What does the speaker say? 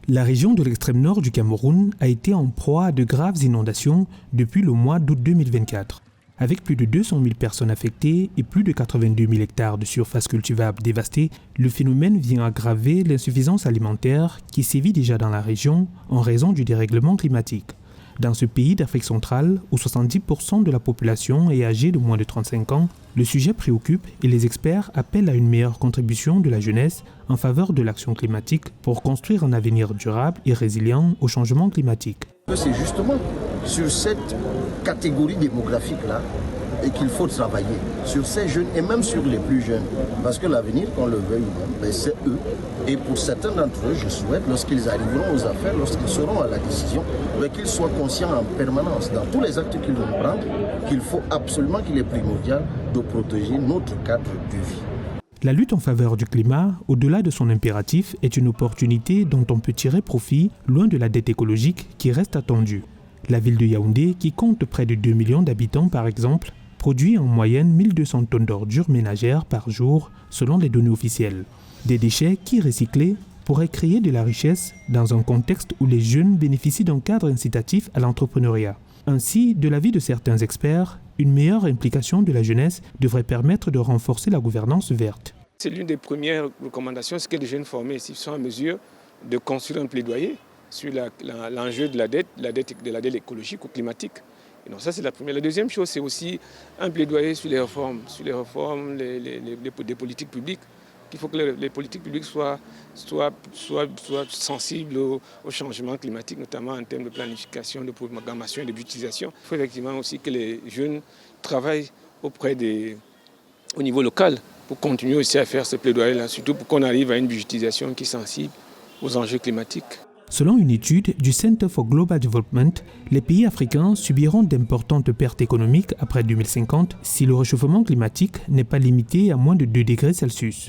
La région de l'extrême nord du Cameroun a été en proie à de graves inondations depuis le mois d'août 2024. Avec plus de 200 000 personnes affectées et plus de 82 000 hectares de surface cultivable dévastée, le phénomène vient aggraver l'insuffisance alimentaire qui sévit déjà dans la région en raison du dérèglement climatique. Dans ce pays d'Afrique centrale, où 70% de la population est âgée de moins de 35 ans, le sujet préoccupe et les experts appellent à une meilleure contribution de la jeunesse en faveur de l'action climatique pour construire un avenir durable et résilient au changement climatique. C'est justement sur cette catégorie démographique-là et qu'il faut travailler, sur ces jeunes et même sur les plus jeunes. Parce que l'avenir, qu'on le veuille ou non, c'est eux. Et pour certains d'entre eux, je souhaite, lorsqu'ils arriveront aux affaires, lorsqu'ils seront à la décision, qu'ils soient conscients en permanence, dans tous les actes qu'ils vont prendre, qu'il faut absolument, qu'il est primordial de protéger notre cadre de vie. La lutte en faveur du climat, au-delà de son impératif, est une opportunité dont on peut tirer profit loin de la dette écologique qui reste attendue. La ville de Yaoundé, qui compte près de 2 millions d'habitants par exemple, produit en moyenne 1200 tonnes d'ordures ménagères par jour selon les données officielles. Des déchets qui, recyclés, pourraient créer de la richesse dans un contexte où les jeunes bénéficient d'un cadre incitatif à l'entrepreneuriat. Ainsi, de l'avis de certains experts, une meilleure implication de la jeunesse devrait permettre de renforcer la gouvernance verte. C'est l'une des premières recommandations, c'est que les jeunes formés ici sont en mesure de construire un plaidoyer sur l'enjeu de la dette écologique ou climatique. Et donc ça, c'est la première. La deuxième chose, c'est aussi un plaidoyer sur les réformes des politiques publiques. Il faut que les politiques publiques soient sensibles au changement climatique, notamment en termes de planification, de programmation et de budgétisation. Il faut effectivement aussi que les jeunes travaillent au niveau local pour continuer aussi à faire ce plaidoyer-là, surtout pour qu'on arrive à une budgétisation qui est sensible aux enjeux climatiques. Selon une étude du Center for Global Development, les pays africains subiront d'importantes pertes économiques après 2050 si le réchauffement climatique n'est pas limité à moins de 2 degrés Celsius.